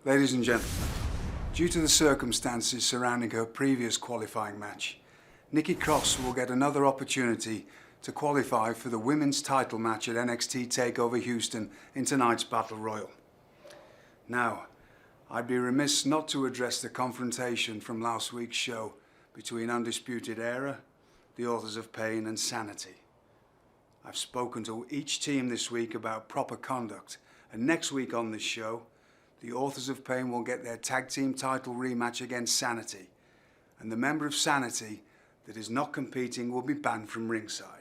Ladies and gentlemen, due to the circumstances surrounding her previous qualifying match, Nikki Cross will get another opportunity to qualify for the women's title match at NXT TakeOver Houston in tonight's Battle Royal. Now, I'd be remiss not to address the confrontation from last week's show between Undisputed Era, the Authors of Pain, and Sanity. I've spoken to each team this week about proper conduct, and next week on this show, the Authors of Pain will get their tag team title rematch against Sanity, and the member of Sanity that is not competing will be banned from ringside.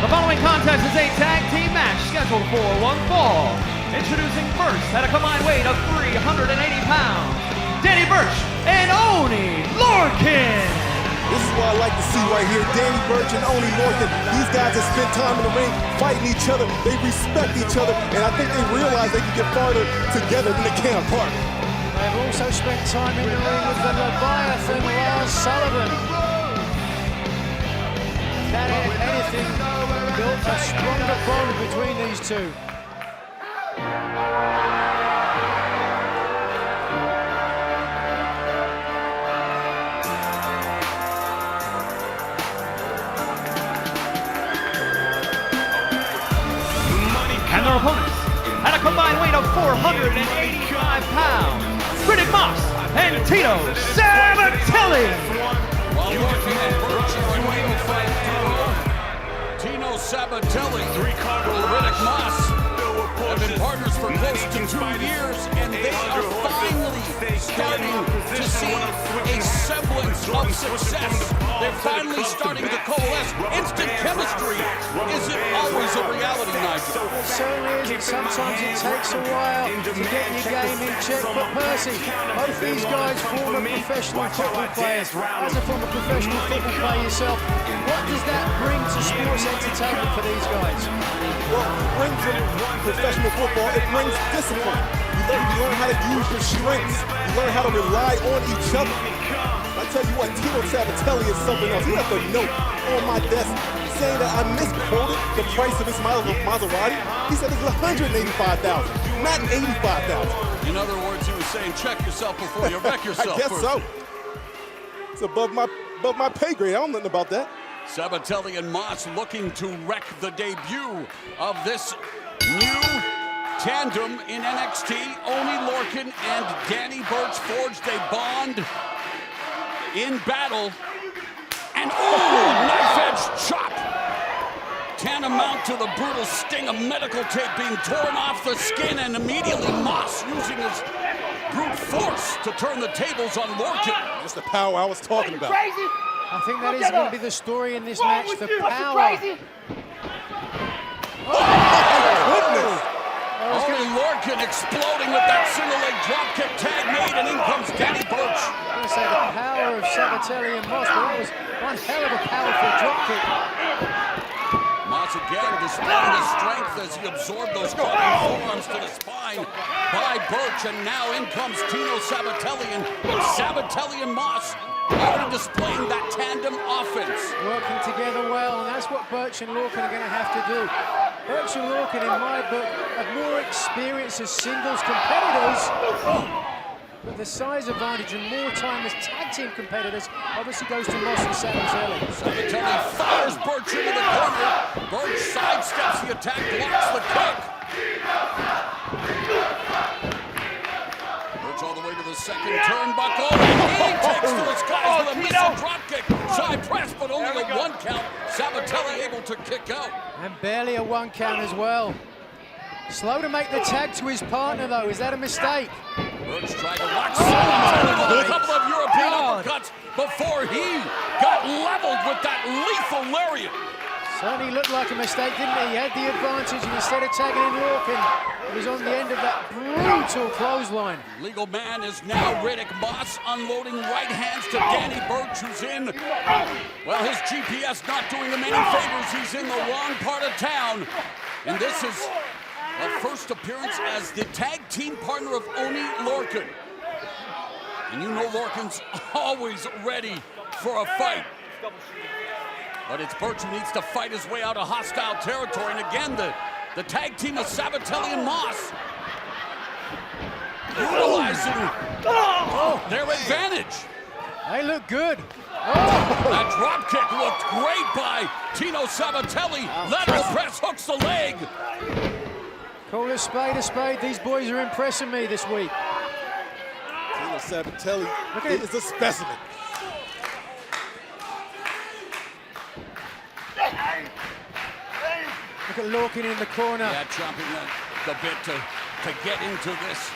The following contest is a tag team match scheduled for one fall. Introducing first at a combined weight of 380 pounds, Danny Burch and Oney Lorcan. This is what I like to see right here. Danny Burch and Oney Lorcan. These guys have spent time in the ring fighting each other. They respect each other, and I think they realize they can get farther together than they can apart. They've also spent time in the ring with the Leviathan, Lars Sullivan. That, if anything, built a stronger bond between these two. And their opponents, at a combined weight of 485 pounds, Riddick Moss and Tito Sabatelli. While Lorcan and Burch are in waiting fight duo, Tino Sabatelli, Riddick Moss have been partners for close to 2 years, and they are finally starting to see a semblance of success. They're finally starting to coalesce. Instant chemistry isn't always a reality, Nigel. It certainly is, and sometimes it takes a while to get your game in check. But Percy, both these guys former professional football players. As a former professional football player yourself, what does that bring to sports entertainment for these guys? Well, it brings them professional football. It brings discipline. You learn how to use your strengths. You learn how to rely on each other. I tell you what, Tino Sabatelli is something else. He left a note on my desk saying that I misquoted the price of his Maserati. He said it's $185,000, not $85,000. In other words, he was saying, check yourself before you wreck yourself. I guess so. It's above my pay grade. I don't know nothing about that. Sabatelli and Moss looking to wreck the debut of this new tandem in NXT. Oney Lorcan and Danny Burch forged a bond in battle. And knife-edge chop! Tantamount to the brutal sting of medical tape being torn off the skin, and immediately Moss using his brute force to turn the tables on Lorcan. That's the power I was talking about. I think that is going to be the story in this match, the power. Goodness! Oney Lorcan exploding with that single leg dropkick, tag made, and in comes Danny Burch. I'm going to say the power of Sabatelli and Moss, but that was one hell of a powerful dropkick. Moss again displaying his strength as he absorbed those cutting forearms to the spine by Burch, and now in comes Tino Sabatelli, and Sabatelli and Moss already displaying that tandem offense. Working together well, and that's what Burch and Lorcan are going to have to do. Burch and Lorcan, in my book, have more experience as singles competitors, but the size advantage and more time as tag team competitors obviously goes to Moss and Sabatelli. Sabatelli fires Burch into the corner. Burch sidesteps the attack, blocks the kick. count. Sabatelli able to kick out. And barely a 1 count as well. Slow to make the tag to his partner, though. Is that a mistake? Birch tried to watch Sabatelli with a couple of European uppercuts before he got leveled with that lethal lariat. Certainly looked like a mistake, didn't he? He had the advantage, and instead of tagging in Lorcan, he was on the end of that brutal clothesline. Legal man is now Riddick Moss, unloading right hands to Danny Burch, who's in. Well, his GPS not doing him any favors. He's in the wrong part of town. And this is a first appearance as the tag team partner of Oney Lorcan. And you know Lorcan's always ready for a fight. But it's Burch who needs to fight his way out of hostile territory. And again, the tag team of Sabatelli and Moss utilizing their advantage. They look good. That drop kick looked great by Tino Sabatelli. Lateral press hooks the leg. Call a spade a spade. These boys are impressing me this week. Tino Sabatelli is a specimen. Look at Lorcan in the corner. Yeah, chomping the bit to get into this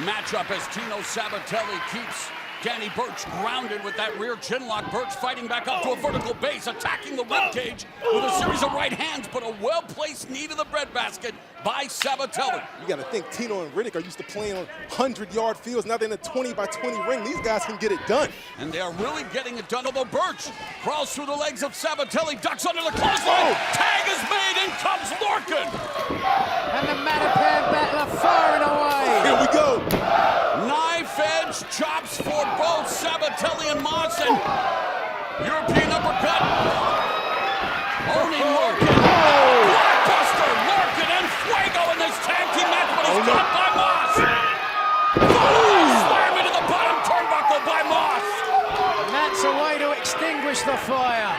matchup as Tino Sabatelli keeps Danny Burch grounded with that rear chin lock. Burch fighting back up to a vertical base, attacking the rib cage with a series of right hands, but a well-placed knee to the breadbasket by Sabatelli. You got to think Tino and Riddick are used to playing on 100-yard fields. Now they're in a 20-by-20 ring. These guys can get it done. And they are really getting it done. Although Burch crawls through the legs of Sabatelli, ducks under the clothesline. Tag is made, in comes Lorcan. And the Matapan battler firing away. Here we go. Knife edge chops for both Sabatelli and Moss, and European uppercut. Oney Lorcan. Blockbuster Lorcan and Fuego in this tag team match, but he's caught by Moss. Slam into the bottom turnbuckle by Moss. And that's a way to extinguish the fire.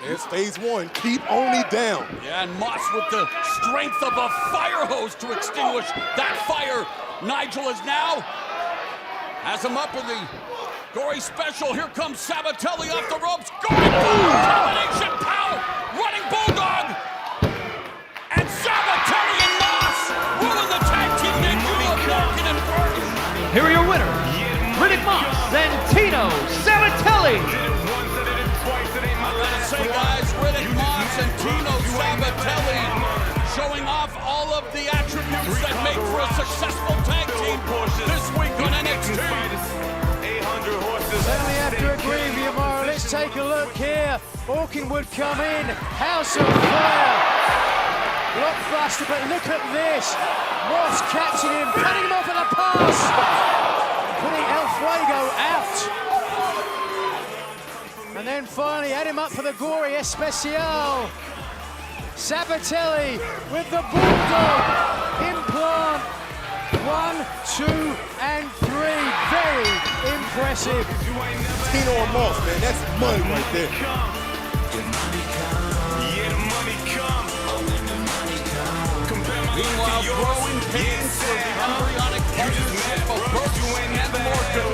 There's phase one. Keep Oney down. Yeah, and Moss with the strength of a fire hose to extinguish that fire. Nigel is now has him up in the gory special. Here comes Sabatelli off the ropes. Gory combination power. Running bulldog. And Sabatelli and Moss ruin the tag team debut of Lorcan and Burch. Here are your winners, Riddick Moss and Tino Sabatelli. I gotta say, guys, Riddick Moss and Tino Sabatelli showing off all of the attributes that make for a successful tag team this week on NXT. Certainly have to agree with you, Mara. Let's take a look here. Lorcan would come in. House of Fire. Blockbuster, but look at this. Moss catching him, cutting him off at the pass. Putting El Fuego out. And then finally had him up for the gory Especial. Sabatelli with the bulldog implant. 1, 2, and 3. Very impressive. Tino and Moss, man, that's money right there. Meanwhile, growing pains for the embryonic partnership of Burch and Lorcan.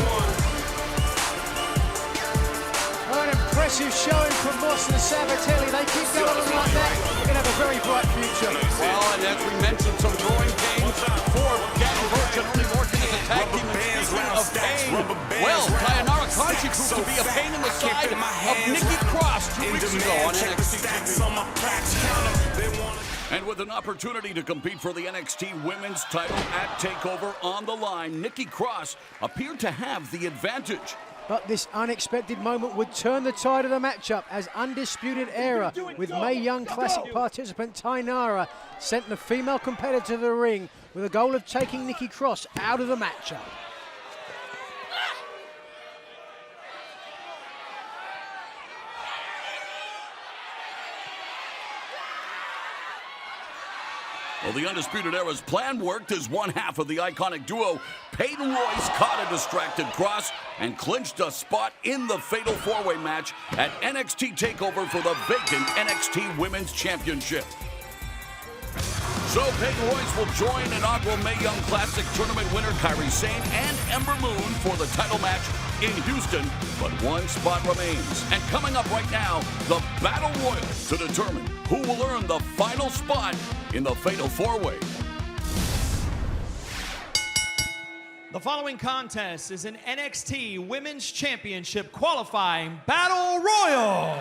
An impressive showing from Moss and Sabatelli. They keep going on like that, they're going to have a very bright future. Well, and as we mentioned, some growing pains for Danny Burch and Oney Lorcan as a tag team. And speaking of pain, well, Tayanara Kanchi proved to be a pain in the side of Nikki Cross 2 weeks ago on NXT. And with an opportunity to compete for the NXT Women's title at TakeOver on the line, Nikki Cross appeared to have the advantage. But this unexpected moment would turn the tide of the matchup as Undisputed Era with Mae Young Classic participant Taynara sent the female competitor to the ring with a goal of taking Nikki Cross out of the matchup. Well, the Undisputed Era's plan worked as one half of the iconic duo, Peyton Royce, caught a distracted Cross and clinched a spot in the fatal four-way match at NXT TakeOver for the vacant NXT Women's Championship. So Peyton Royce will join inaugural Mae Young Classic tournament winner Kairi Sane and Ember Moon for the title match in Houston, but one spot remains. And coming up right now, the Battle Royal to determine who will earn the final spot in the Fatal 4-Way. The following contest is an NXT Women's Championship qualifying Battle Royal.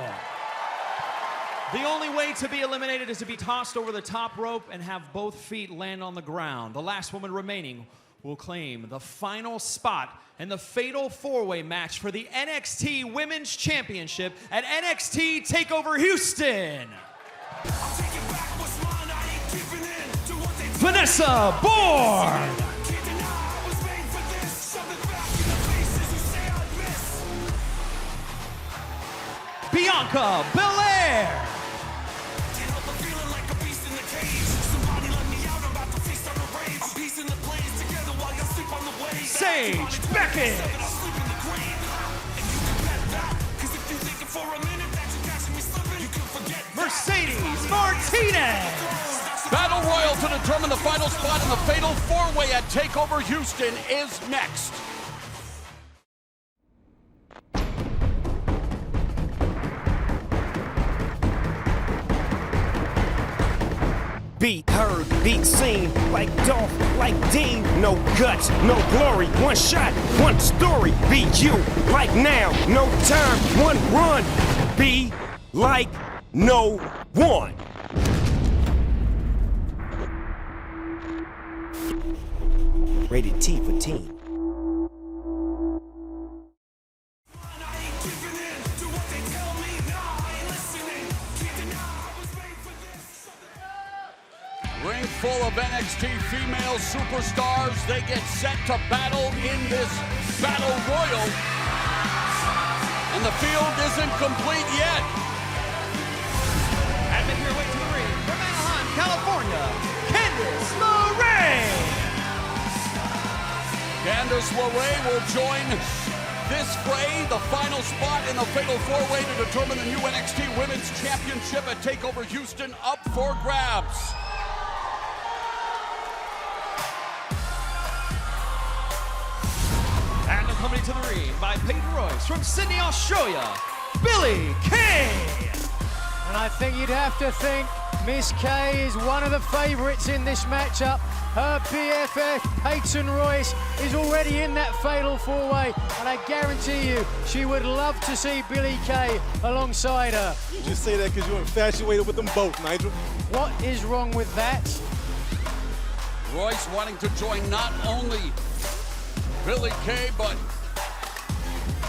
The only way to be eliminated is to be tossed over the top rope and have both feet land on the ground. The last woman remaining will claim the final spot in the Fatal 4-Way match for the NXT Women's Championship at NXT TakeOver Houston. Vanessa Bourne. Bianca Belair. Sage Beckett. Mercedes Martinez. Battle Royal to determine the final spot in the Fatal 4-Way at TakeOver Houston is next. Beat heard, beat seen, like Dolph, like Dean. No guts, no glory, one shot, one story. Be you, like now, no time, one run. Be like no one. Rated T for teen. Ring full of NXT female superstars. They get set to battle in this Battle Royal. And the field isn't complete yet. And make your way to the ring from Anaheim, California, Candice LeRae. Candice LeRae will join this fray, the final spot in the Fatal 4-Way to determine the new NXT Women's Championship at TakeOver Houston up for grabs. And accompanied to the ring by Peyton Royce from Sydney, Australia, Billie Kay. And I think you'd have to think Miss Kay is one of the favorites in this matchup. Her BFF, Peyton Royce, is already in that Fatal 4-Way, and I guarantee you she would love to see Billie Kay alongside her. You just say that because you're infatuated with them both, Nigel. What is wrong with that? Royce wanting to join not only Billie Kay, but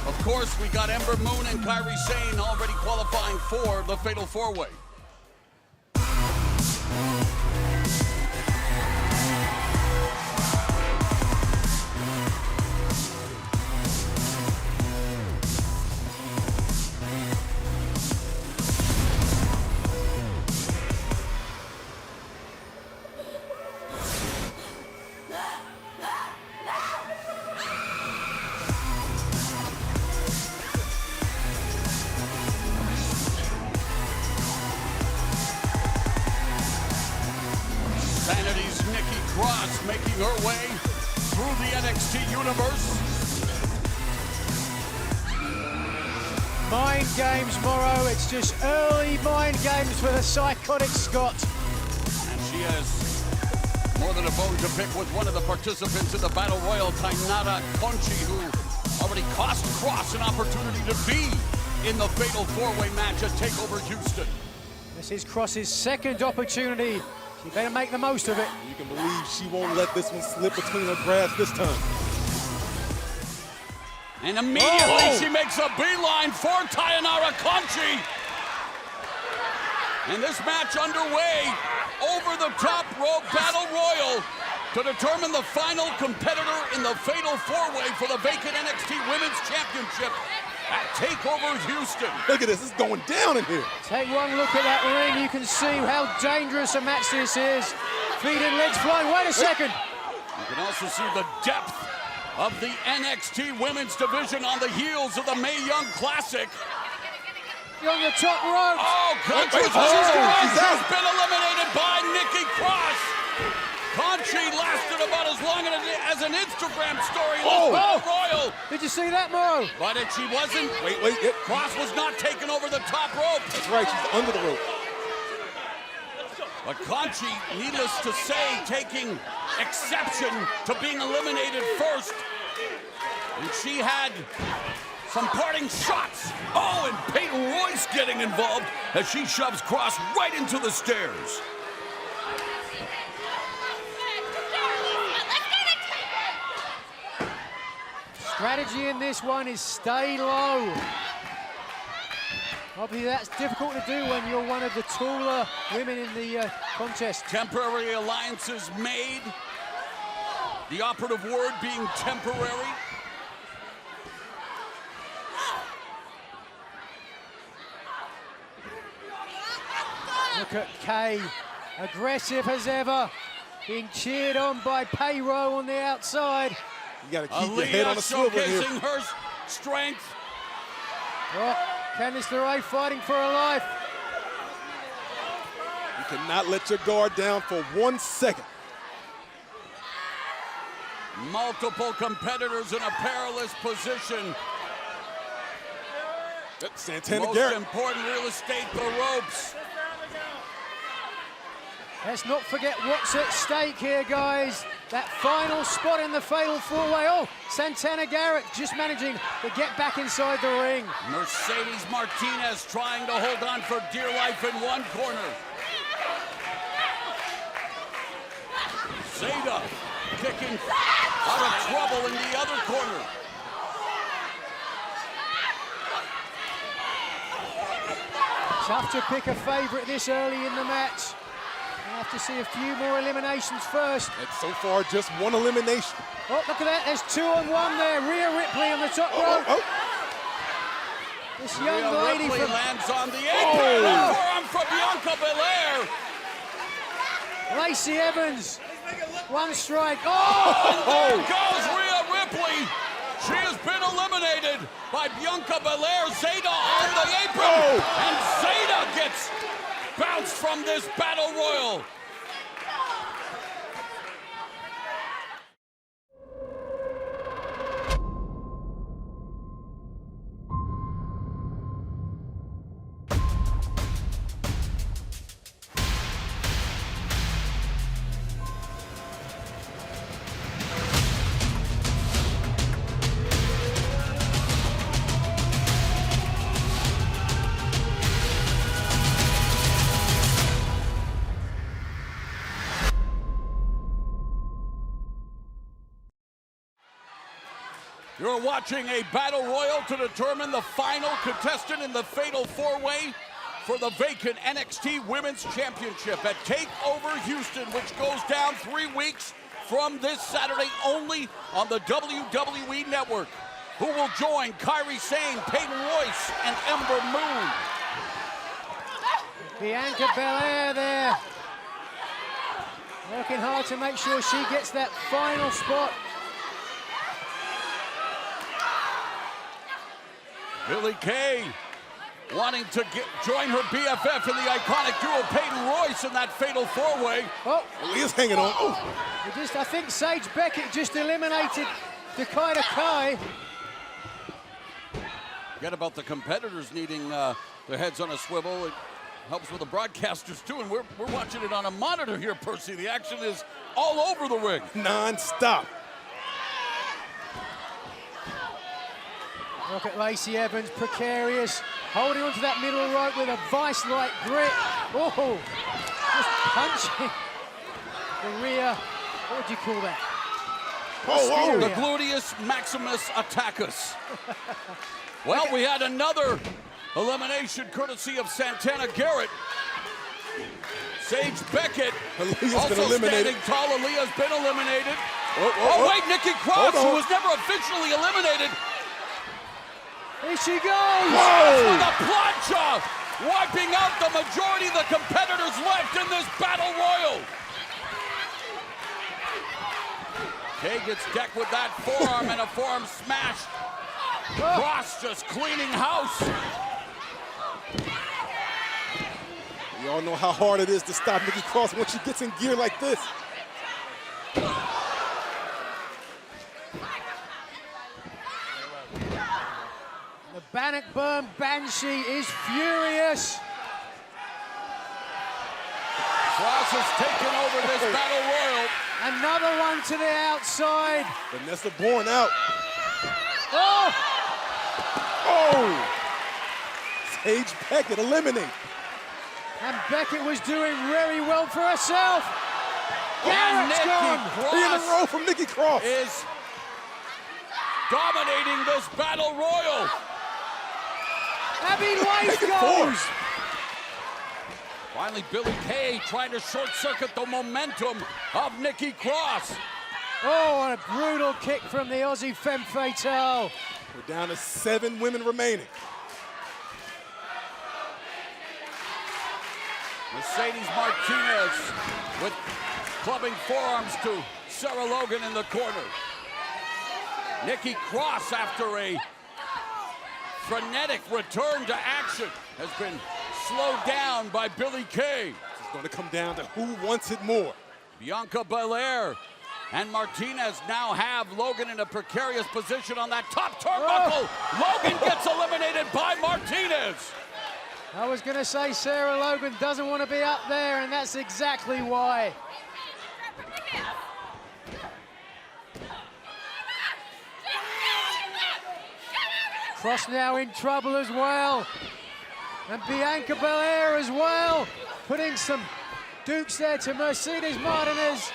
of course we got Ember Moon and Kairi Sane already qualifying for the Fatal 4-Way. Sanity's Nikki Cross making her way through the NXT universe. Mind games, Morrow. It's just early mind games for the psychotic Scott. And she has more than a bone to pick with one of the participants in the Battle Royal, Tainara Conchi, who already cost Cross an opportunity to be in the Fatal 4-Way match at TakeOver Houston. This is Cross's second opportunity. She better make the most of it. You can believe she won't let this one slip between her grasp this time. And immediately she makes a beeline for Tainara Conchi. And this match underway, over the top rope Battle Royal to determine the final competitor in the Fatal 4-Way for the vacant NXT Women's Championship at TakeOver Houston. Look at this, it's going down in here. Take one look at that ring. You can see how dangerous a match this is. Feet and legs flying. Wait a second. You can also see the depth of the NXT Women's Division on the heels of the Mae Young Classic. On the top rope. Oh, Conchi Wait, has been eliminated by Nikki Cross. Conchi lasted about as long along as an Instagram story in Oh. this Battle Royal. Did you see that, Mo? But she wasn't. Wait. Cross was not taken over the top rope. That's right, she's under the rope. But Conchi, needless to say, taking exception to being eliminated first. And she had some parting shots. Oh, and Peyton Royce getting involved as she shoves Cross right into the stairs. Strategy in this one is stay low. Obviously, that's difficult to do when you're one of the taller women in the contest. Temporary alliances made. The operative word being temporary. Look at Kay, aggressive as ever, being cheered on by Payroll on the outside. You gotta keep your head on a swivel here. Showcasing her strength. Oh, Candice LeRae fighting for her life. You cannot let your guard down for 1 second. Multiple competitors in a perilous position. Santana Most Garrett. important real estate, the ropes. Let's not forget what's at stake here, guys. That final spot in the fatal four-way. Oh, Santana Garrett just managing to get back inside the ring. Mercedes Martinez trying to hold on for dear life in one corner. Zeta kicking out of trouble in the other corner. Tough to pick a favorite this early in the match. We'll have to see a few more eliminations first. And so far, just one elimination. Oh, look at that. There's 2-on-1 there. Rhea Ripley on the top rope. This young Rhea lady Ripley from lands on the apron. Oh. Forearm from Bianca Belair. Lacey Evans. One strike. Oh! There goes Rhea Ripley. She has been eliminated by Bianca Belair. Zeta on the apron. And Zeta gets bounced from this battle royal. You're watching a battle royal to determine the final contestant in the fatal four-way for the vacant NXT Women's Championship at TakeOver Houston, which goes down 3 weeks from this Saturday only on the WWE Network. Who will join Kairi Sane, Peyton Royce, and Ember Moon? Bianca Belair there. Working hard to make sure she gets that final spot. Billie Kay wanting to join her BFF in the iconic duo Peyton Royce in that fatal four-way. Oh, Leah's hanging on. Oh. I think Sage Beckett just eliminated Dakota Kai. Forget about the competitors needing their heads on a swivel. It helps with the broadcasters too, and we're watching it on a monitor here, Percy. The action is all over the ring. Non-stop. Look at Lacey Evans, precarious, holding onto that middle rope with a vice-like grip. Oh, just punching the rear. What would you call that? Oh, The gluteus maximus attackus. Well, we had another elimination courtesy of Santana Garrett. Sage Beckett Aaliyah's also been eliminated. standing tall. Aaliyah's been eliminated. Oh, Wait, Nikki Cross, Hold on. who was never officially eliminated. Here she goes! With a plancha, wiping out the majority of the competitors left in this battle royal. Kay gets decked with that forearm and a forearm smash. Cross just cleaning house. We all know how hard it is to stop Nikki Cross once she gets in gear like this. Bannockburn Banshee is furious. Cross has taken over this battle royal. Another one to the outside. Vanessa Bourne out. Oh! Oh! Paige Beckett eliminated. And Beckett was doing very well for herself. And Garrett's Nikki gone. 3 in a Cross row from Nikki Cross. is dominating this battle royal. Abby White Make it goes. Finally, Billie Kay trying to short-circuit the momentum of Nikki Cross. Oh, and a brutal kick from the Aussie Femme Fatale. We're down to 7 women remaining. Mercedes Martinez with clubbing forearms to Sarah Logan in the corner. Nikki Cross, after a frenetic return to action, has been slowed down by Billie Kay. It's going to come down to who wants it more. Bianca Belair and Martinez now have Logan in a precarious position on that top turnbuckle. Logan gets eliminated by Martinez. I was going to say Sarah Logan doesn't want to be up there, and that's exactly why. Cross now in trouble as well. And Bianca Belair as well, putting some dukes there to Mercedes Martinez.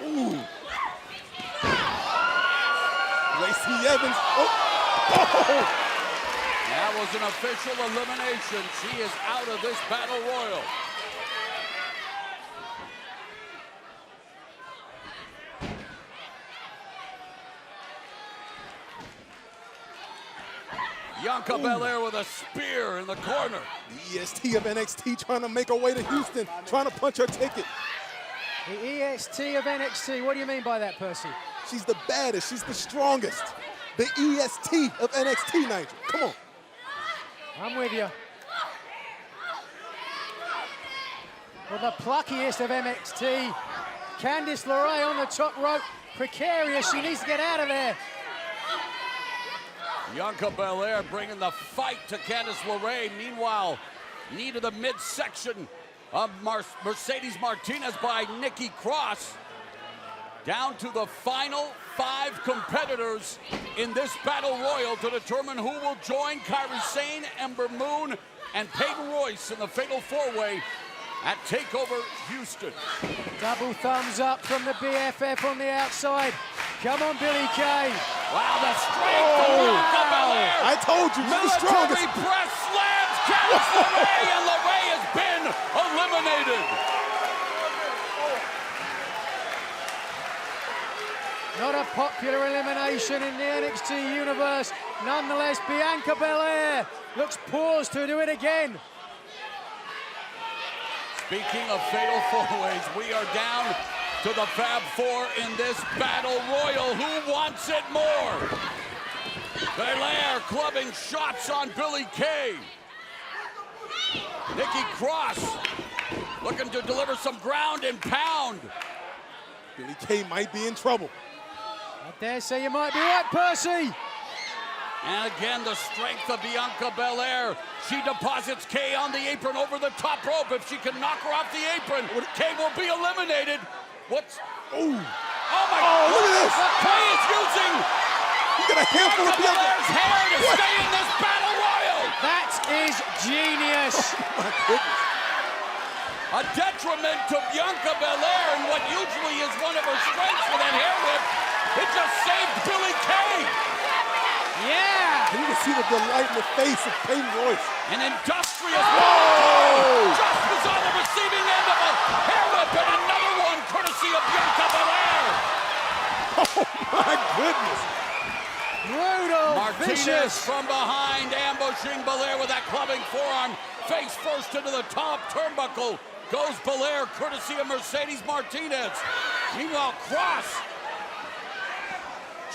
Ooh. Lacey Evans. Oh. That was an official elimination. She is out of this battle royal. Bianca Belair with a spear in the corner. The EST of NXT trying to make her way to Houston, trying to punch her ticket. The EST of NXT, what do you mean by that, Percy? She's the baddest, she's the strongest. The EST of NXT, Nigel. Come on. I'm with you. Well, the pluckiest of NXT, Candice LeRae on the top rope, precarious, she needs to get out of there. Bianca Belair bringing the fight to Candice LeRae. Meanwhile, knee to the midsection of Mercedes Martinez by Nikki Cross. Down to the final 5 competitors in this battle royal to determine who will join Kairi Sane, Ember Moon, and Peyton Royce in the fatal 4-way at TakeOver Houston. Double thumbs up from the BFF on the outside. Come on, Billie Kay. Wow, the strength of Bianca Belair. I told you, she's the strongest. Military press slams Candice LeRae, and LeRae has been eliminated. Not a popular elimination in the NXT universe. Nonetheless, Bianca Belair looks poised to do it again. Speaking of fatal 4-ways, we are down to the Fab 4 in this battle royal. Who wants it more? Belair clubbing shots on Billie Kay. Nikki Cross looking to deliver some ground and pound. Billie Kay might be in trouble. I dare say you might be right, Percy. And again, the strength of Bianca Belair. She deposits Kay on the apron over the top rope. If she can knock her off the apron, Kay will be eliminated. What's... Ooh. Oh my God! Look at this! Kay is using You got a handful of Bianca Bianca. Belair's hair to stay in this battle royal. That is genius. My goodness. A detriment to Bianca Belair and what usually is one of her strengths with that hair whip. It just saved Billie Kay. Yeah. And you can see the delight in the face of Peyton Royce. An industrious Whoa! just was on the receiving end of a hair whip, and another one courtesy of Bianca Belair. Oh my goodness. Brutal, Martinez vicious. from behind, ambushing Belair with that clubbing forearm. Face first into the top turnbuckle. Goes Belair, courtesy of Mercedes Martinez. Meanwhile, Cross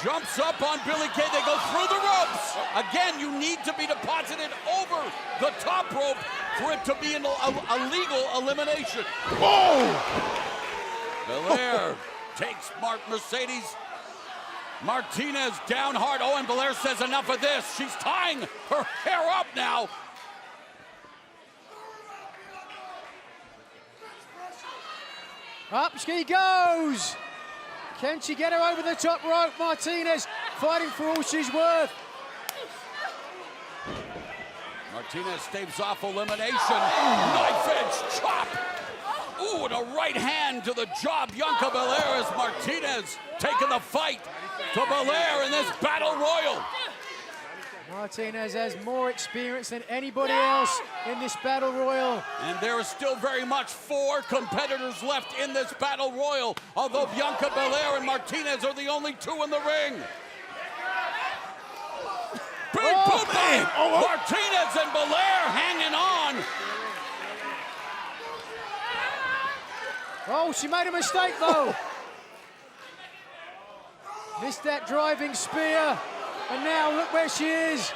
jumps up on Billie Kay. They go through the ropes. Again, you need to be deposited over the top rope for it to be a legal elimination. Whoa! Belair takes Mercedes Martinez down hard. Oh, and Belair says enough of this. She's tying her hair up now. Up she goes. Can she get her over the top rope? Martinez fighting for all she's worth. Martinez staves off elimination. Knife edge chop. Ooh, and a right hand to the jaw. Bianca Belair as Martinez taking the fight to Belair in this battle royal. Martinez has more experience than anybody else in this battle royal. And there is still very much 4 competitors left in this battle royal, although Bianca Belair and Martinez are the only 2 in the ring. Big boom! Martinez and Belair hanging on. Oh, she made a mistake though. Missed that driving spear. And now look where she is.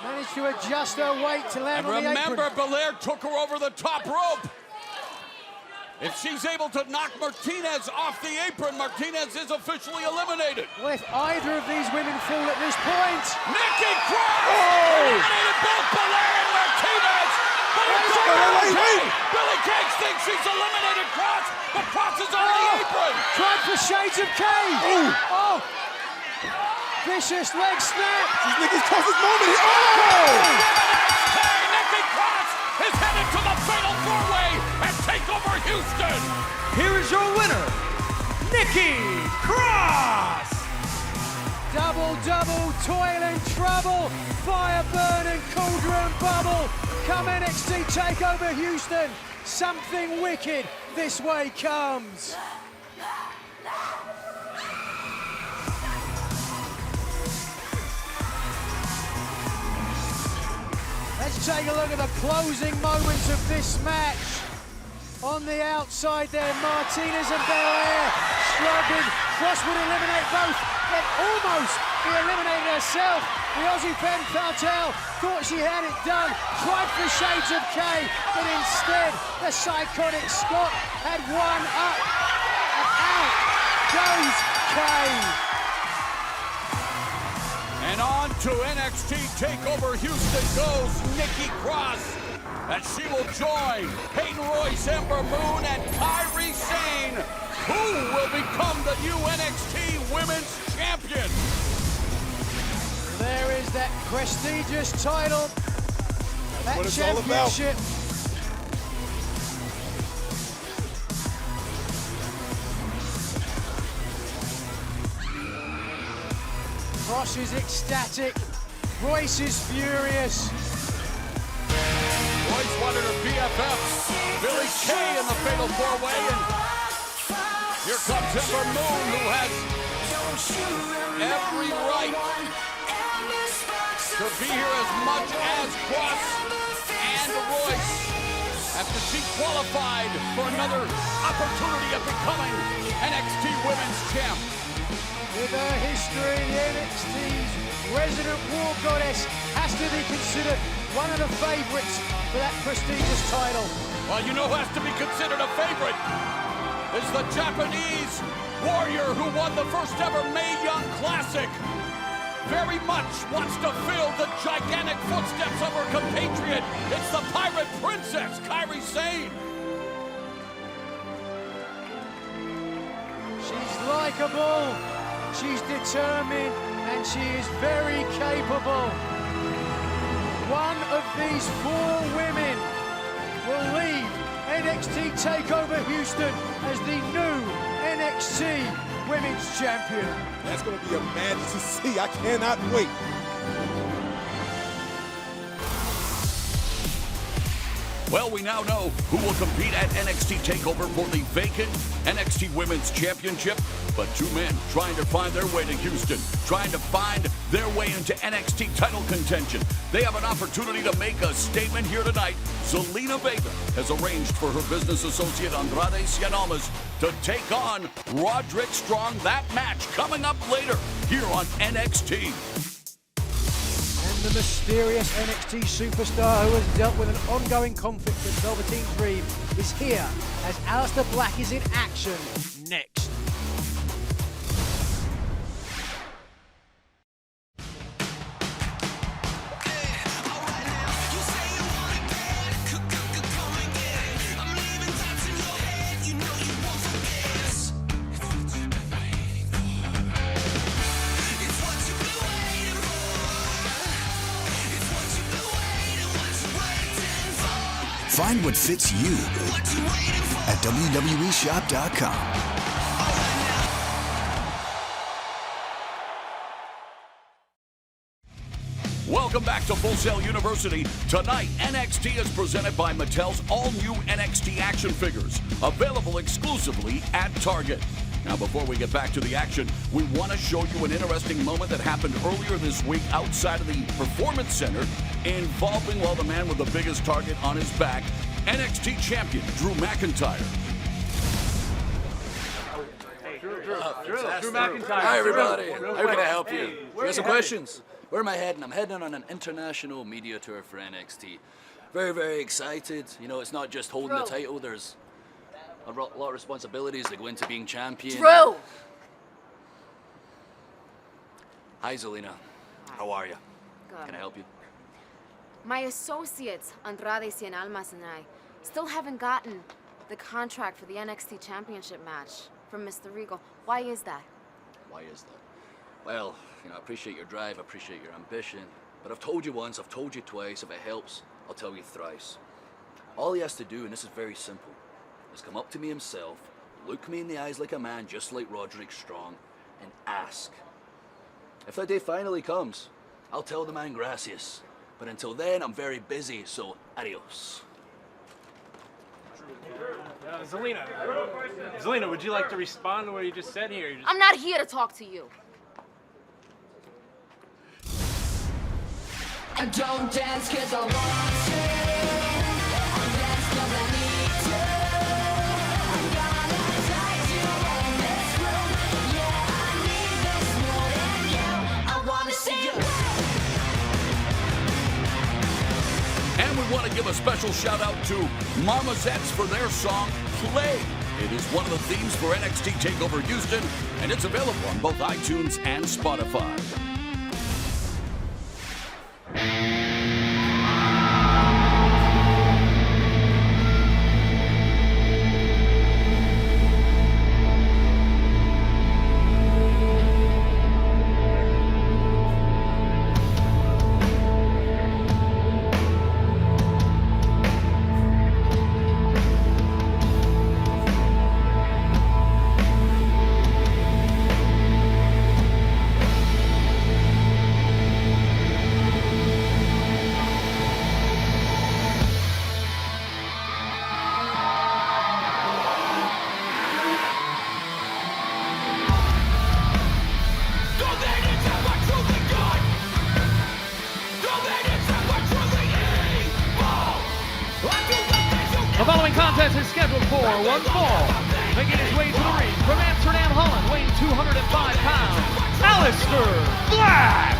Managed to adjust her weight to land on the apron. Remember, Belair took her over the top rope. If she's able to knock Martinez off the apron, Martinez is officially eliminated. Well, if either of these women fall at this point. Nikki Cross eliminated both Belair and Martinez. But it's okay. Billy Cakes thinks she's eliminated Cross, but Cross is on the apron. Tried for Shades of Kane. Oh. Vicious leg snap. This Nikki Cross's moment. Nikki Cross is headed to the fatal 4-way at TakeOver Houston. Here is your winner, Nikki Cross. Double, toil and trouble. Fire burn and cauldron bubble. Come NXT TakeOver Houston. Something wicked this way comes. Let's take a look at the closing moments of this match. On the outside there, Martinez and Belair struggling. Cross would eliminate both, then almost be eliminated herself. The Aussie Femme Fatale thought she had it done, tried for Shades of Kay, but instead the psychotic Scott had one up, and out goes Kay. And on to NXT TakeOver Houston goes Nikki Cross, as she will join Peyton Royce, Ember Moon, and Kairi Sane, who will become the new NXT Women's Champion. There is that prestigious title, that what it's all about. championship. Cross is ecstatic. Royce is furious. Royce wanted her BFFs, Billy Kay in the fatal 4-way, and here comes Ember Moon, who has every right to be here as much as Cross and Royce after she qualified for another opportunity of becoming NXT Women's Champ. With her history, NXT's resident war goddess has to be considered one of the favorites for that prestigious title. Well, you know who has to be considered a favorite is the Japanese warrior who won the first ever Mae Young Classic. Very much wants to fill the gigantic footsteps of her compatriot. It's the Pirate Princess, Kairi Sane. She's likable, she's determined, and she is very capable. One of these 4 women will leave NXT TakeOver Houston as the new NXT Women's Champion. That's going to be a magic to see. I cannot wait. Well, we now know who will compete at NXT TakeOver for the vacant NXT Women's Championship. But 2 men trying to find their way to Houston, trying to find their way into NXT title contention. They have an opportunity to make a statement here tonight. Zelina Vega has arranged for her business associate Andrade Cien Almas to take on Roderick Strong. That match coming up later here on NXT. And the mysterious NXT superstar who has dealt with an ongoing conflict with Velveteen Dream is here as Aleister Black is in action next. Find what fits you at WWEshop.com. Welcome back to Full Sail University. Tonight, NXT is presented by Mattel's all-new NXT action figures, available exclusively at Target. Now, before we get back to the action, we want to show you an interesting moment that happened earlier this week outside of the Performance Center involving, well, the man with the biggest target on his back, NXT champion Drew McIntyre. Drew McIntyre. Hi, everybody. How can I help you? You got some questions? Where am I heading? I'm heading on an international media tour for NXT. Very, very excited. You know, it's not just holding the title. There's a lot of responsibilities that go into being champion. Drew! Hi, Zelina. How are you? Good. Can I help you? My associates, Andrade Cien Almas and I, still haven't gotten the contract for the NXT Championship match from Mr. Regal. Why is that? Why is that? Well, you know, I appreciate your drive, I appreciate your ambition, but I've told you once, I've told you twice, if it helps, I'll tell you thrice. All he has to do, and this is very simple, is come up to me himself, look me in the eyes like a man, just like Roderick Strong, and ask. If that day finally comes, I'll tell the man gracias. But until then, I'm very busy, so adios. Zelina, would you like to respond to what you just said here? I'm not here to talk to you. I don't dance 'cause I want to. I dance 'cause I need to. I'm gonna tie you in this room. Yeah, I need this more than you. I wanna see you. And we want to give a special shout out to Marmozets for their song, Play. It is one of the themes for NXT TakeOver Houston, and it's available on both iTunes and Spotify. The following contest is scheduled for one fall. Making his way to the ring from Amsterdam, Holland, weighing 205 pounds, Aleister Black!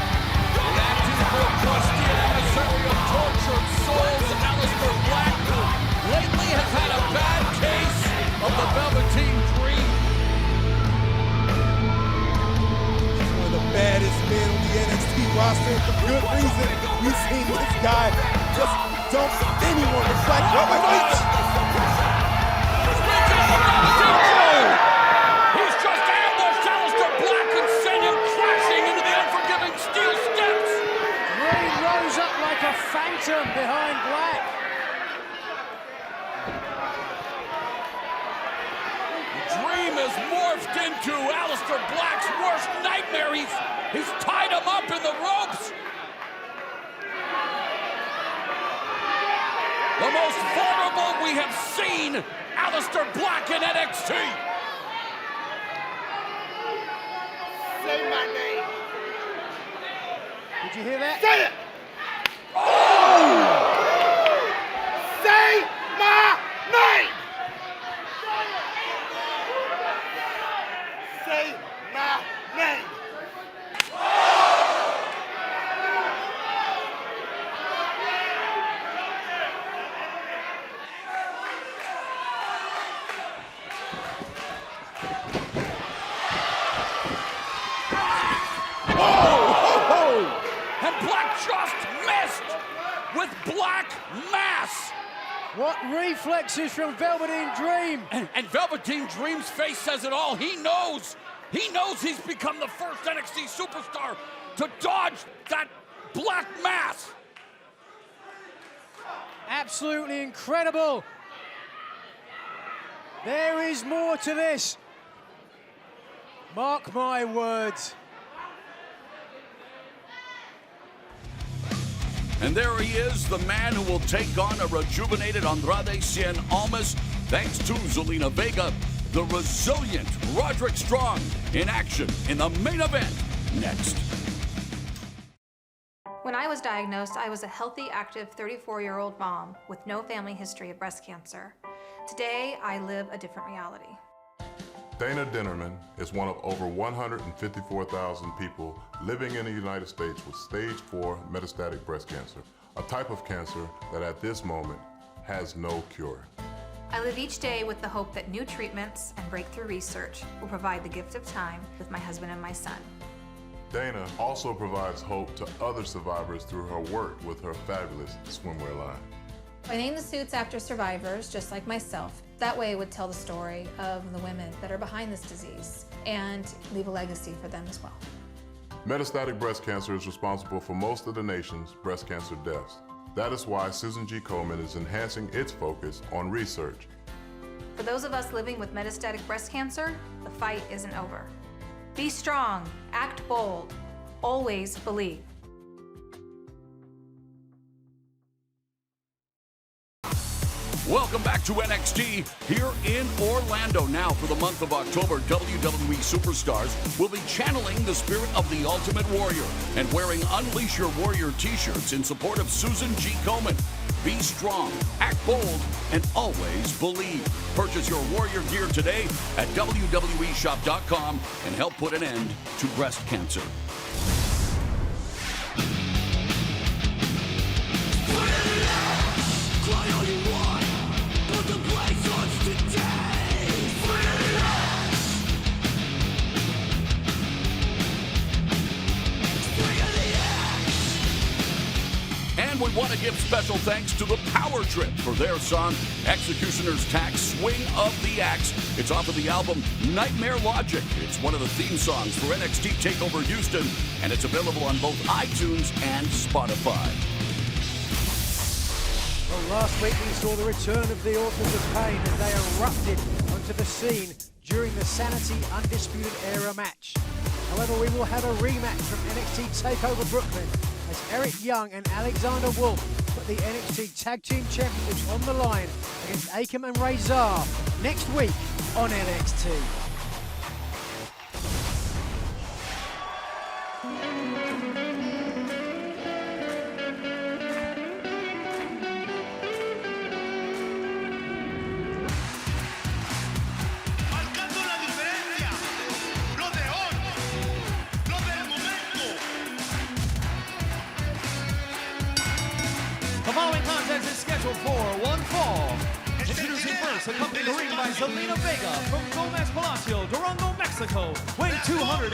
Reacting for trusty emissary of tortured souls, Aleister Black, who lately has had a bad case of the Velveteen Dream. He's one of the baddest men on the NXT roster for good reason. We've seen this guy just dump anyone with Black. He's just ambushed Aleister Black and sent him crashing into the unforgiving steel steps. Ray rose up like a phantom behind Black. The Dream has morphed into Aleister Black's worst nightmare. He's tied him up in the ropes. The most vulnerable we have seen Aleister Black in NXT. Say my name. Did you hear that? Say it. Oh! Say my name. Say my name. And Black just missed with Black Mass. What reflexes from Velveteen Dream. And Velveteen Dream's face says it all. He knows. He knows he's become the first NXT superstar to dodge that Black Mass. Absolutely incredible. There is more to this. Mark my words. And there he is, the man who will take on a rejuvenated Andrade Cien Almas, thanks to Zelina Vega, the resilient Roderick Strong, in action in the main event next. When I was diagnosed, I was a healthy, active 34-year-old mom with no family history of breast cancer. Today, I live a different reality. Dana Dennerman is one of over 154,000 people living in the United States with stage 4 metastatic breast cancer, a type of cancer that at this moment has no cure. I live each day with the hope that new treatments and breakthrough research will provide the gift of time with my husband and my son. Dana also provides hope to other survivors through her work with her fabulous swimwear line. I named the suits after survivors, just like myself. That way it would tell the story of the women that are behind this disease and leave a legacy for them as well. Metastatic breast cancer is responsible for most of the nation's breast cancer deaths. That is why Susan G. Komen is enhancing its focus on research. For those of us living with metastatic breast cancer, the fight isn't over. Be strong, act bold, always believe. Welcome back to NXT here in Orlando. Now, for the month of October, WWE superstars will be channeling the spirit of the Ultimate Warrior and wearing Unleash Your Warrior t-shirts in support of Susan G. Komen. Be strong, act bold, and always believe. Purchase your Warrior gear today at WWEshop.com and help put an end to breast cancer. And we want to give special thanks to the Power Trip for their song, Executioner's Tax, Swing of the Axe. It's off of the album Nightmare Logic. It's one of the theme songs for NXT TakeOver Houston, and it's available on both iTunes and Spotify. Well, last week we saw the return of the Authors of Pain as they erupted onto the scene during the Sanity Undisputed Era match. However, we will have a rematch from NXT TakeOver Brooklyn as Eric Young and Alexander Wolf put the NXT Tag Team Championships on the line against Akam and Razor next week on NXT. The following contest is scheduled for one fall. Introducing first, accompanied the ring by Zelina Vega from Gomez Palacio, Durango, Mexico, weighing 215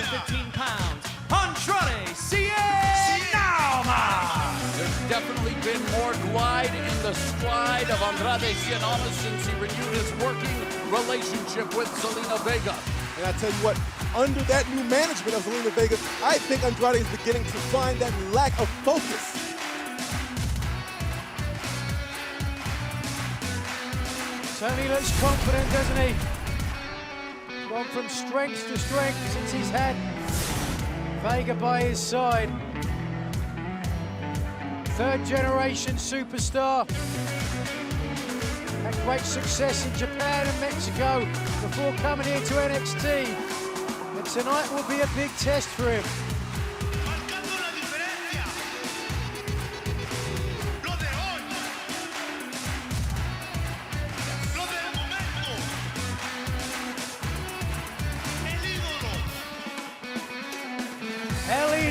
pounds, Andrade Cien Almas. There's definitely been more glide in the stride of Andrade Cien Almas since he renewed his working relationship with Zelina Vega. And I tell you what, under that new management of Zelina Vega, I think Andrade is beginning to find that lack of focus. Certainly looks confident, doesn't he? Gone from strength to strength since he's had Vega by his side. Third generation superstar. Had great success in Japan and Mexico before coming here to NXT. And tonight will be a big test for him.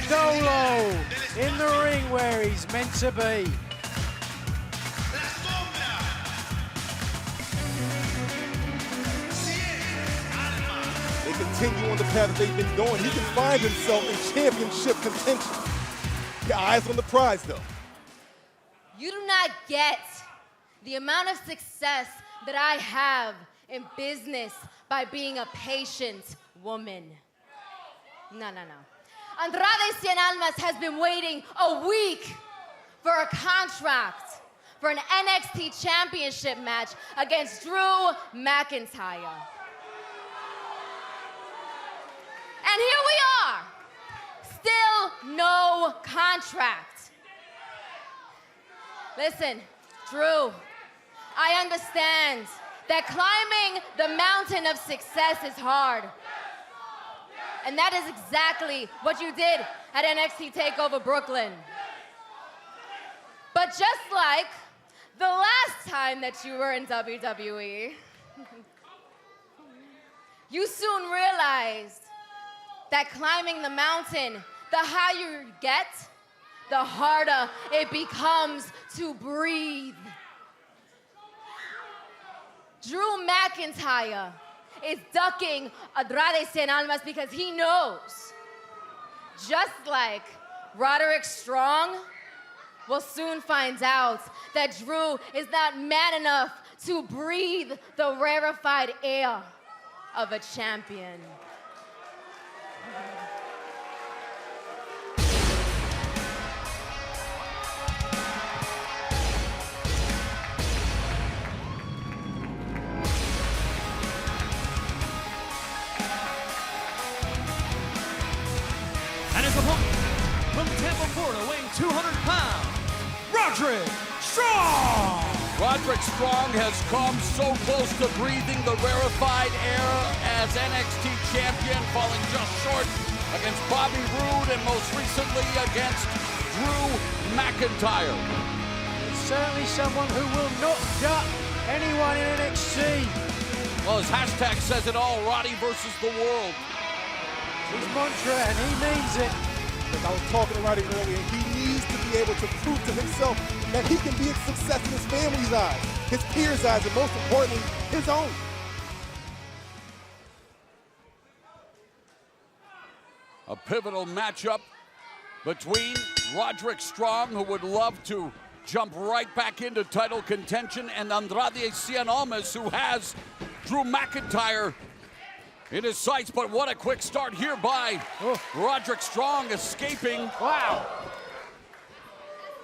Dolo in the ring where he's meant to be. They continue on the path that they've been going. He can find himself in championship contention. Your eyes on the prize, though. You do not get the amount of success that I have in business by being a patient woman. No. Andrade Cien Almas has been waiting a week for a contract for an NXT Championship match against Drew McIntyre. And here we are, still no contract. Listen, Drew, I understand that climbing the mountain of success is hard. And that is exactly what you did at NXT TakeOver Brooklyn. But just like the last time that you were in WWE, you soon realized that climbing the mountain, the higher you get, the harder it becomes to breathe. Drew McIntyre is ducking Andrade Cien Almas because he knows, just like Roderick Strong will soon find out that Drew is not man enough to breathe the rarefied air of a champion. And his opponent from Tampa, Florida, weighing 200 pounds, Roderick Strong! Roderick Strong has come so close to breathing the rarefied air as NXT champion, falling just short against Bobby Roode and most recently against Drew McIntyre. It's certainly someone who will not duck anyone in NXT. Well, his hashtag says it all, Roddy versus the world. His mantra, and he means it. Look, I was talking to Roddy earlier, he needs to be able to prove to himself that he can be a success in his family's eyes, his peers' eyes, and most importantly, his own. A pivotal matchup between Roderick Strong, who would love to jump right back into title contention, and Andrade Cien Almas, who has Drew McIntyre in his sights. But what a quick start here by Roderick Strong, escaping. Wow.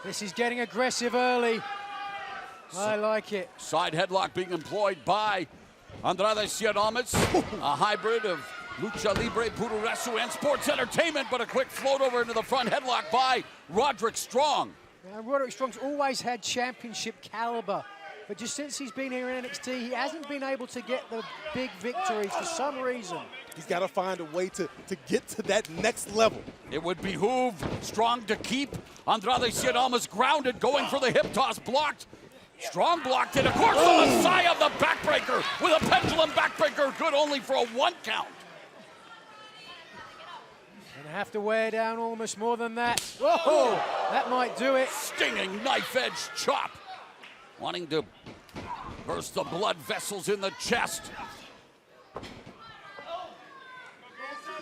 This is getting aggressive early. I like it. Side headlock being employed by Andrade Cien Almas, a hybrid of lucha libre, puroresu, and sports entertainment, but a quick float over into the front headlock by Roderick Strong. Now, Roderick Strong's always had championship caliber, but just since he's been here in NXT, he hasn't been able to get the big victories for some reason. He's got to find a way to get to that next level. It would behoove Strong to keep Andrade Cien Almas grounded, going for the hip toss, blocked. Strong blocked it, of course, the Messiah of the backbreaker with a pendulum backbreaker, good only for a 1 count. Gonna have to wear down almost more than that. Whoa, that might do it. Stinging knife-edge chop, wanting to burst the blood vessels in the chest.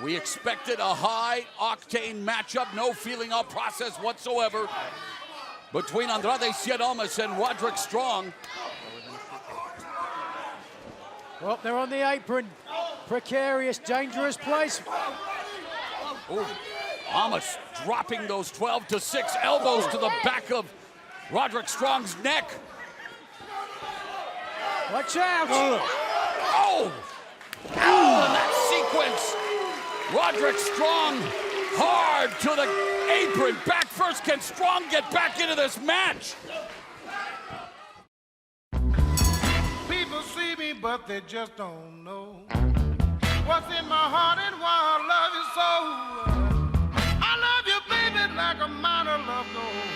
We expected a high-octane matchup, no feeling-out process whatsoever between Andrade Cien Almas and Roderick Strong. Well, they're on the apron. Precarious, dangerous place. Ooh, Almas dropping those 12-6 elbows to the back of Roderick Strong's neck. Watch out! Oh! Oh, in that sequence, Roderick Strong hard to the apron. Back first. Can Strong get back into this match? People see me, but they just don't know what's in my heart and why I love you so. I love you, baby, like a minor love goes.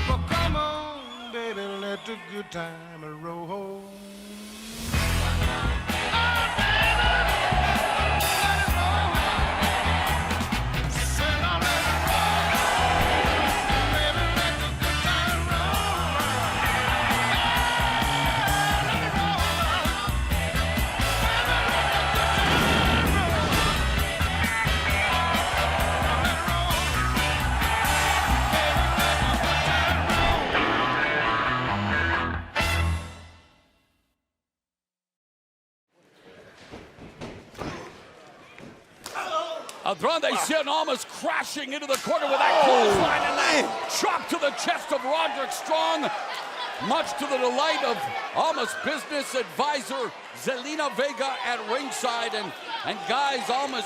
But come on, baby, let the good time roll. Andrade Cien Almas crashing into the corner with that clothesline and that chop to the chest of Roderick Strong. much to the delight of Almas business advisor Zelina Vega at ringside. And guys, Almas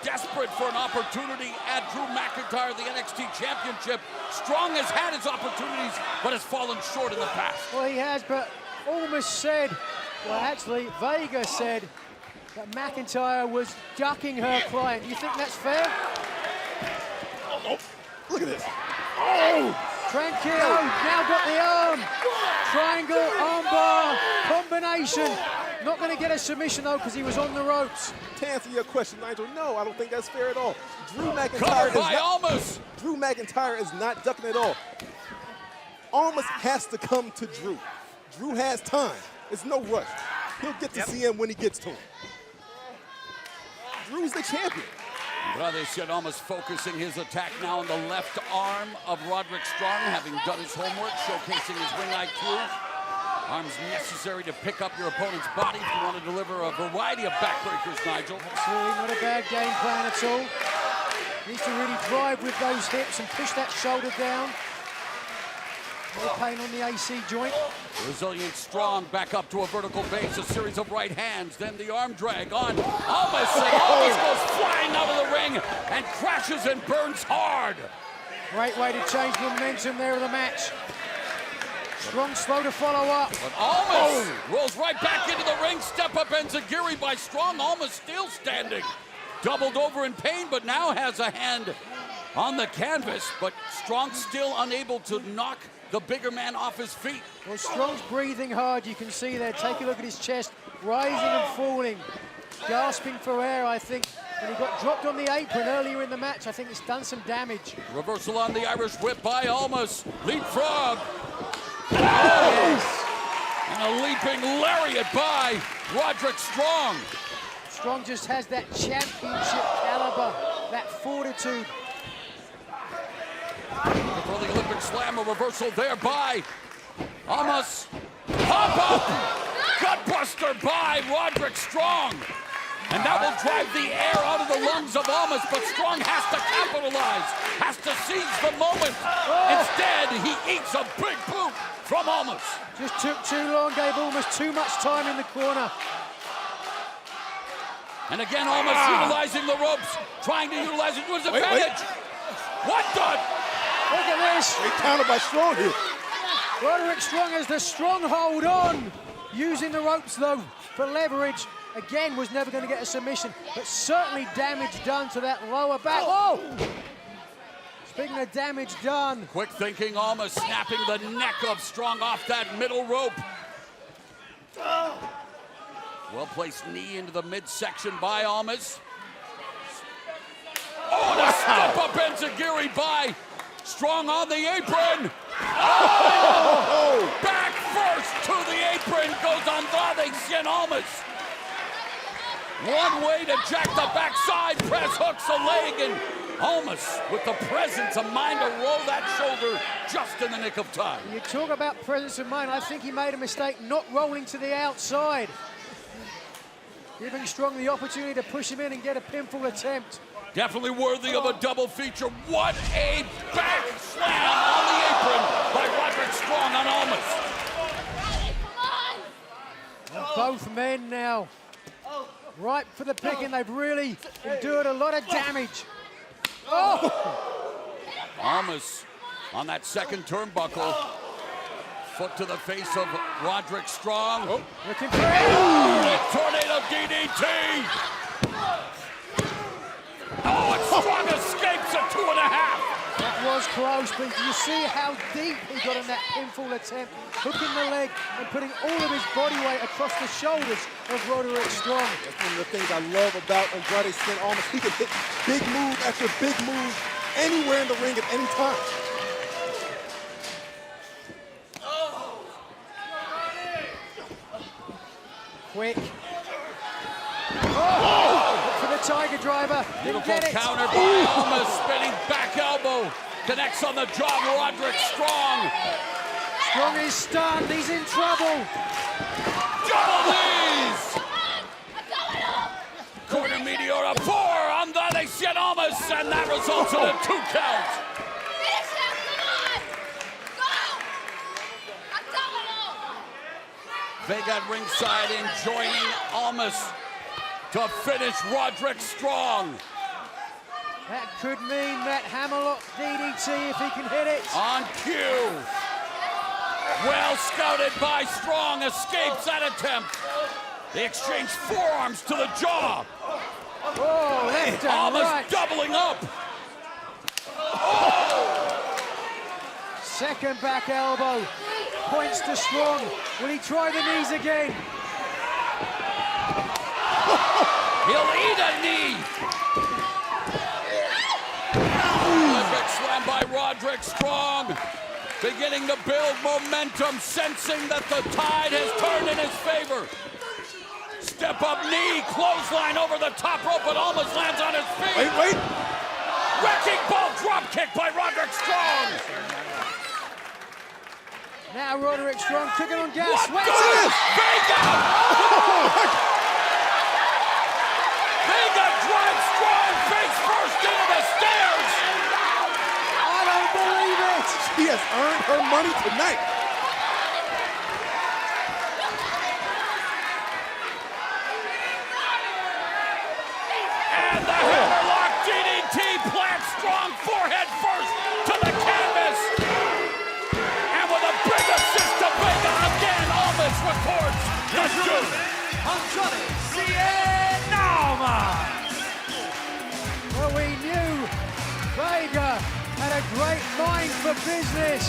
desperate for an opportunity at Drew McIntyre, the NXT Championship. Strong has had his opportunities, but has fallen short in the past. Well, he has, but almost said, well, actually, Vega said that McIntyre was ducking her client. Do you think that's fair? Oh, look at this. Oh! Tranquillo now got the arm. Triangle armbar combination. Not going to get a submission, though, because he was on the ropes. To answer your question, Nigel, no, I don't think that's fair at all. Drew McIntyre is not ducking at all. Almas has to come to Drew. Drew has time. It's no rush. He'll get to see him when he gets to him. Drew's the champion. Andrade almost focusing his attack now on the left arm of Roderick Strong, having done his homework, showcasing his ring IQ. Arms necessary to pick up your opponent's body if you want to deliver a variety of backbreakers, Nigel. Absolutely not a bad game plan at all. Needs to really drive with those hips and push that shoulder down. No pain on the AC joint. Brazilian Strong back up to a vertical base, a series of right hands, then the arm drag on Almas, and Almas goes flying out of the ring and crashes and burns hard. Great way to change momentum there of the match. Strong slow to follow up. But Almas rolls right back into the ring. Step up enziguri by Strong. Almas still standing. Doubled over in pain, but now has a hand on the canvas. But Strong still unable to knock the bigger man off his feet. Well, Strong's breathing hard. You can see there. Take a look at his chest. Rising and falling. Gasping for air, I think. When he got dropped on the apron earlier in the match, I think it's done some damage. Reversal on the Irish whip by Almas. Leapfrog. Oh! And a leaping lariat by Roderick Strong. Strong just has that championship caliber, that fortitude. For the Olympic Slam, a reversal there by Almas. Pop up! Gutbuster by Roderick Strong. And that will drive the air out of the lungs of Almas, but Strong has to capitalize, has to seize the moment. Instead, he eats a big boot from Almas. Just took too long, gave Almas too much time in the corner. And again, Almas utilizing the ropes, trying to utilize it to his advantage. What the? Look at this. Great counter by Strong here. Roderick Strong has the stronghold on. Using the ropes, though, for leverage. Again, was never going to get a submission, but certainly damage done to that lower back. Oh! Speaking of damage done. Quick thinking, Almas snapping the neck of Strong off that middle rope. Well-placed knee into the midsection by Almas. Oh, and a step-up enziguri by Strong on the apron. Oh! Back first to the apron goes Andrade Almas. One way to jack the backside, press hooks a leg, and Almas with the presence of mind to roll that shoulder just in the nick of time. You talk about presence of mind. I think he made a mistake not rolling to the outside. Giving Strong the opportunity to push him in and get a pinfall attempt. Definitely worthy of a double feature. What a back slam on the apron by Roderick Strong on Almas. And both men now ripe for the picking. They've really endured a lot of damage. Oh! Almas on that second turnbuckle. Foot to the face of Roderick Strong. Looking for it. Tornado DDT. Oh, and Strong escapes a 2.5. That was close, but you see how deep he got in that pinfall attempt, hooking the leg and putting all of his body weight across the shoulders of Roderick Strong. That's one of the things I love about Andrade Almas. He can hit big move after big move anywhere in the ring at any time. Quick. Oh! For the Tiger Driver. Didn't Beautiful get it. counter by Almas, spinning back elbow. Connects on the jaw, Roderick Strong. Strong is stunned, he's in trouble. Double knees. Corner Meteor, a 4 on Aleister Almas, and that results in a 2 count. Finish him, come on! Go! I'm done with Vega at ringside and joining Almas to finish Roderick strong. That could mean that hammerlock DDT if he can hit it. On cue. Well scouted by Strong, escapes that attempt. They exchange forearms to the jaw. Oh, left and Almas right. doubling up. Second back elbow. Points to Strong. Will he try the knees again? He'll eat a knee. A big slam by Roderick Strong. Beginning to build momentum, sensing that the tide has turned in his favor. Step up knee, clothesline over the top rope, but almost lands on his feet. Wait. Wrecking ball drop kick by Roderick Strong. Now Roderick Strong cooking on gas. What Wait, the? Vega! Vega drives Strong face first into the stairs. I don't believe it. She has earned her money tonight. And the hammerlock DDT plants Strong forehead first to the canvas. And with a big assist to Vega again, Almas records the shoot. Andrade Cien Almas. Well, we knew Vega had a great mind for business.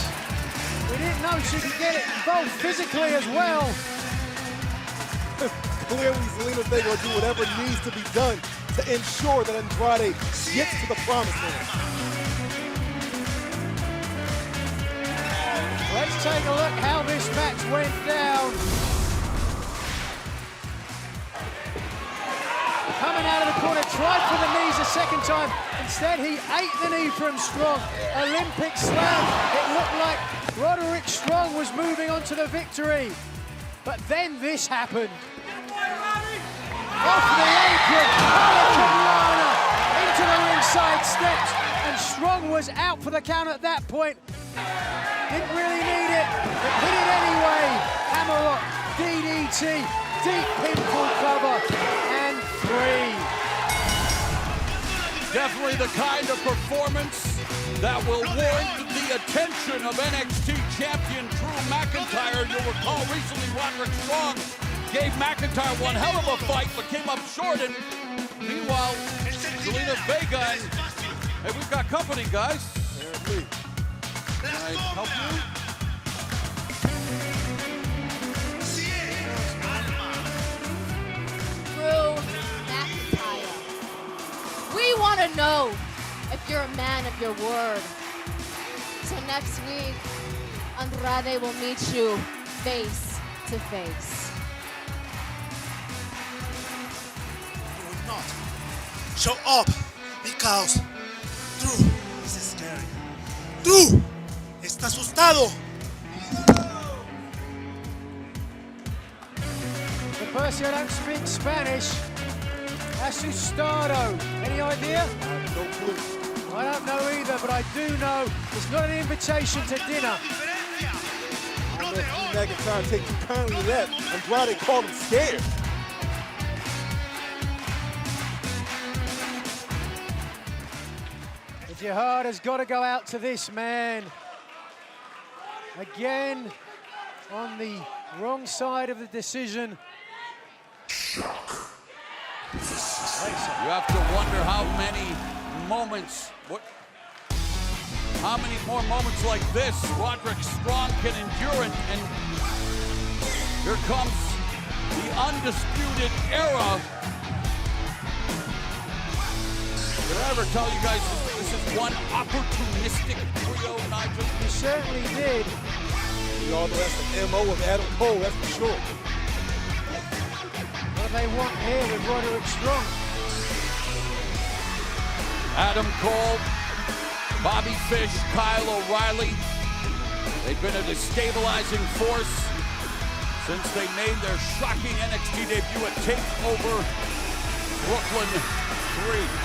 We didn't know she could get it involved physically as well. Clearly, Zelina Vega will do whatever needs to be done to ensure that Andrade gets to the promised land. Let's take a look how this match went down. Coming out of the corner, tried for the knees a second time. Instead, he ate the knee from Strong. Olympic slam. It looked like Roderick Strong was moving on to the victory. But then this happened. Off the apron, Hurricanrana into the ringside steps, and Strong was out for the count at that point. Didn't really need it, but hit it anyway. Hammerlock, DDT, deep pinfall cover, and 3. Definitely the kind of performance that will warrant the attention of NXT champion Drew McIntyre. You'll recall recently Roderick Strong gave McIntyre one hell of a fight, but came up short. And meanwhile, Zelina Vega, and hey, we've got company, guys. Can I help you? Drew McIntyre. We want to know if you're a man of your word. So next week, Andrade will meet you face to face. Not show up because Drew is scary. Drew está asustado. The person who don't speak Spanish, asustado. Any idea? No clue. I don't know either, but I do know it's not an invitation to dinner. I'll let Drew McIntyre take too kindly to that. Andrade called him scared. But your heart has got to go out to this man. Again, on the wrong side of the decision. You have to wonder how many moments, how many more moments like this Roderick Strong can endure, and here comes the undisputed era. Did I ever tell you guys this is one opportunistic trio, Nigel? You certainly did. We all know that's the MO of Adam Cole, that's for sure. What do they want here with Roderick Strong? Adam Cole, Bobby Fish, Kyle O'Reilly. They've been a destabilizing force since they made their shocking NXT debut at TakeOver Brooklyn 3.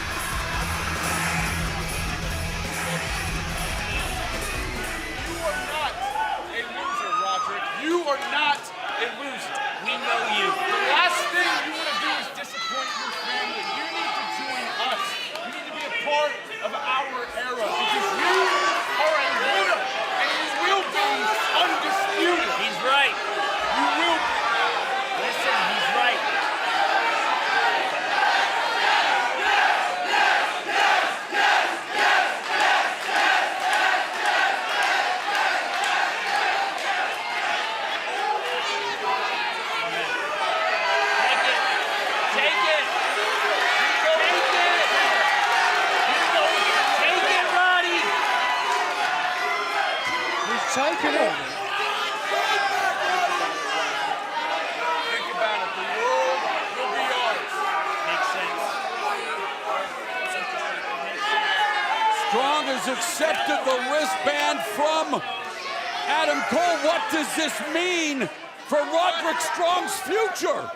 You are not a and loser. We know you. The last thing you want to do is disappoint your family. You need to join us. You need to be a part of our era because you are a winner and you will be undisputed. He's right. You will be. Listen, he's right. Taking it. Think about it. The world will be ours. Makes sense. Strong has accepted the wristband from Adam Cole. What does this mean for Roderick Strong's future?